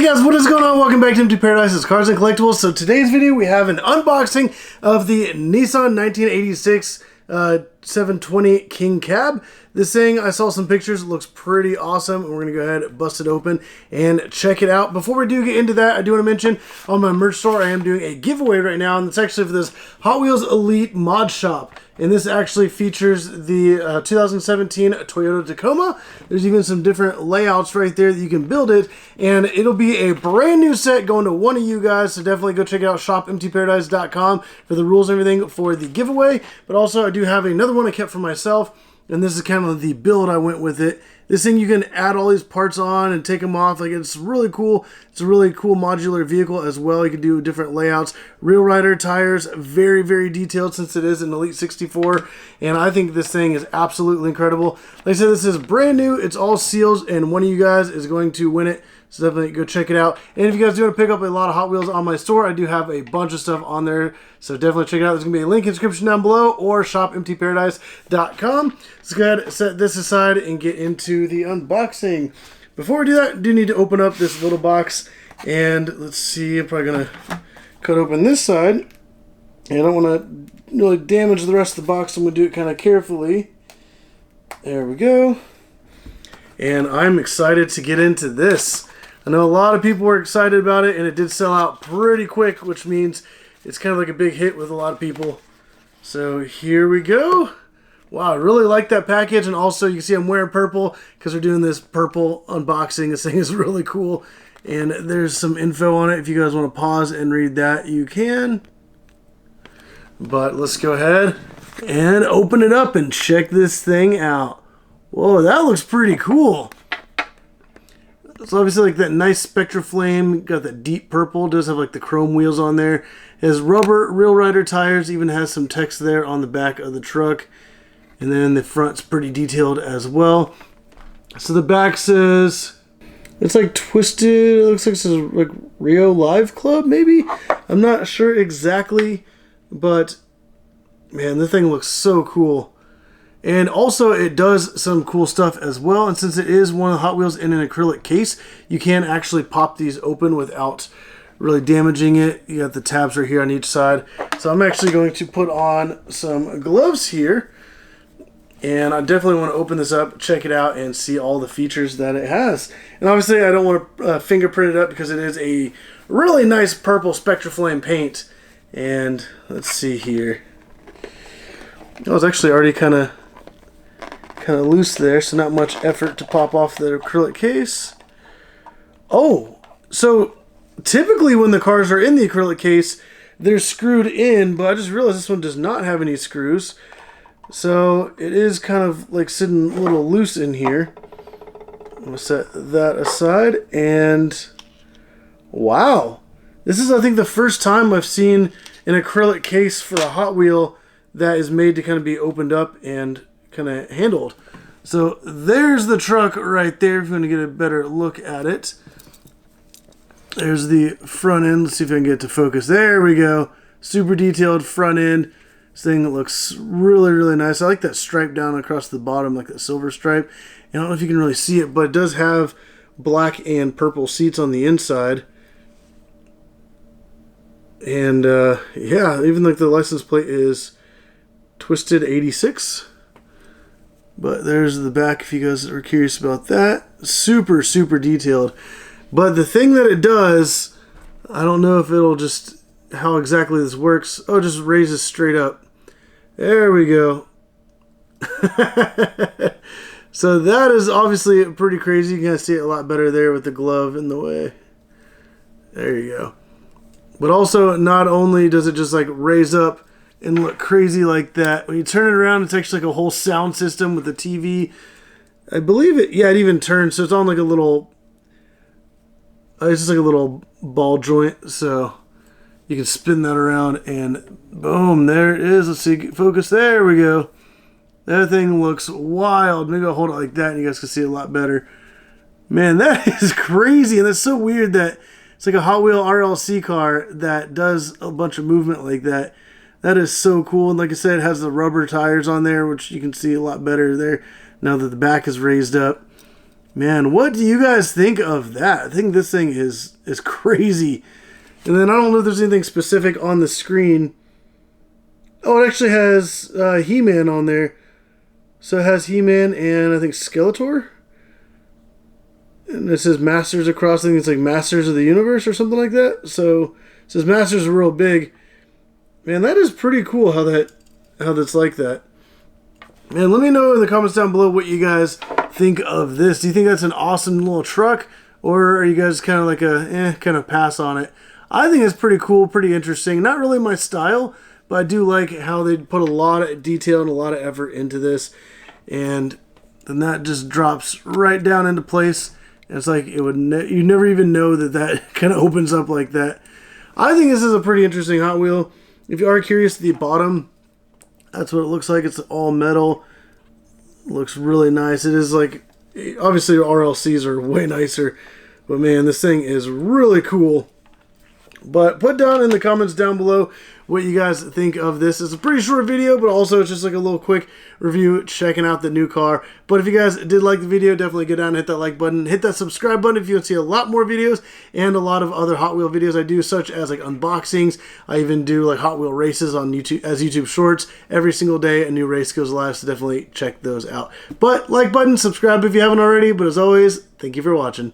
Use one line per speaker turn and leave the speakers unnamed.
Hey guys, what is going on? Welcome back to Empty Paradise's Cars and Collectibles. So today's video we have an unboxing of the Nissan 1986 720 King Cab. This thing, I saw some pictures, it looks pretty awesome, and we're going to go ahead and bust it open and check it out. Before we do get into that, I do want to mention on my merch store I am doing a giveaway right now, and it's actually for this Hot Wheels Elite Mod Shop. And this actually features the 2017 Toyota Tacoma. There's even some different layouts right there that you can build it. And it'll be a brand new set going to one of you guys. So definitely go check it out, shopemptyparadise.com for the rules and everything for the giveaway. But also I do have another one I kept for myself. And this is kind of the build I went with it. This thing you can add all these parts on and take them off. Like, it's really cool. It's a really cool modular vehicle as well. You can do different layouts. Real Rider tires, very, very detailed since it is an Elite 64. And I think this thing is absolutely incredible. Like I said, this is brand new. It's all seals and one of you guys is going to win it. So definitely go check it out. And if you guys do want to pick up a lot of Hot Wheels on my store, I do have a bunch of stuff on there. So definitely check it out. There's going to be a link in the description down below or shopemptyparadise.com. Let's go ahead and set this aside and get into the unboxing. Before we do that, I do need to open up this little box. And let's see, I'm probably going to cut open this side. And I don't want to really damage the rest of the box. I'm going to do it kind of carefully. There we go. And I'm excited to get into this. I know a lot of people were excited about it, and it did sell out pretty quick, which means it's kind of like a big hit with a lot of people. So here we go. Wow, I really like that package, and also you can see I'm wearing purple because we're doing this purple unboxing. This thing is really cool, and there's some info on it. If you guys want to pause and read that, you can. But let's go ahead and open it up and check this thing out. Whoa, that looks pretty cool. It's obviously like that nice Spectraflame, got that deep purple, does have like the chrome wheels on there. It has rubber Real Rider tires, even has some text there on the back of the truck. And then the front's pretty detailed as well. So the back says, it's like twisted, it looks like it says like Rio Live Club maybe? I'm not sure exactly, but man, the thing looks so cool. And also it does some cool stuff as well, and since it is one of the Hot Wheels in an acrylic case, you can actually pop these open without really damaging it. You got the tabs right here on each side. So I'm actually going to put on some gloves here, and I definitely want to open this up, check it out, and see all the features that it has. And obviously I don't want to fingerprint it up because it is a really nice purple Spectraflame paint. And let's see here. Oh, it's actually already kind of loose there, so not much effort to pop off the acrylic case. Oh, so typically when the cars are in the acrylic case, they're screwed in, but I just realized this one does not have any screws. So it is kind of like sitting a little loose in here. I'm going to set that aside, and wow. This is, I think, the first time I've seen an acrylic case for a Hot Wheel that is made to kind of be opened up and kind of handled. So there's the truck right there if you want to get a better look at it. There's the front end. Let's see if I can get it to focus. There we go. Super detailed front end. This thing looks really, really nice. I like that stripe down across the bottom, like that silver stripe. And I don't know if you can really see it, but it does have black and purple seats on the inside. And yeah, even like the license plate is Twisted 86. But there's the back if you guys are curious about that. Super, super detailed. But the thing that it does, I don't know if it'll just, how exactly this works. Oh, it just raises straight up. There we go. So that is obviously pretty crazy. You can see it a lot better there with the glove in the way. There you go. But also, not only does it just like raise up and look crazy like that, when you turn it around, it's actually like a whole sound system with the TV. I believe it, yeah, it even turns, so it's on like a little, it's just like a little ball joint, so you can spin that around and boom, there it is. Let's see, focus, there we go. That thing looks wild. Maybe I'll hold it like that and you guys can see it a lot better. Man, that is crazy, and that's so weird that it's like a Hot Wheel RLC car that does a bunch of movement like that. That is so cool. And like I said, it has the rubber tires on there, which you can see a lot better there now that the back is raised up. Man, what do you guys think of that? I think this thing is crazy. And then I don't know if there's anything specific on the screen. Oh, it actually has He-Man on there. So it has He-Man and I think Skeletor. And it says Masters across. I think it's like Masters of the Universe or something like that. So it says Masters are real big. Man, that is pretty cool how that's like that. And let me know in the comments down below what you guys think of this. Do you think that's an awesome little truck? Or are you guys kind of like kind of pass on it? I think it's pretty cool, pretty interesting. Not really my style, but I do like how they put a lot of detail and a lot of effort into this. And then that just drops right down into place. And it's like you never even know that kind of opens up like that. I think this is a pretty interesting Hot Wheel. If you are curious, the bottom, that's what it looks like. It's all metal. Looks really nice. It is like, obviously RLCs are way nicer, but man, this thing is really cool. But put down in the comments down below what you guys think of this. It's a pretty short video, but also it's just like a little quick review checking out the new car. But if you guys did like the video, definitely go down and hit that like button. Hit that subscribe button if you want to see a lot more videos and a lot of other Hot Wheel videos I do, such as like unboxings. I even do like Hot Wheel races on YouTube as YouTube Shorts. Every single day a new race goes live, so definitely check those out. But like button, subscribe if you haven't already. But as always, thank you for watching.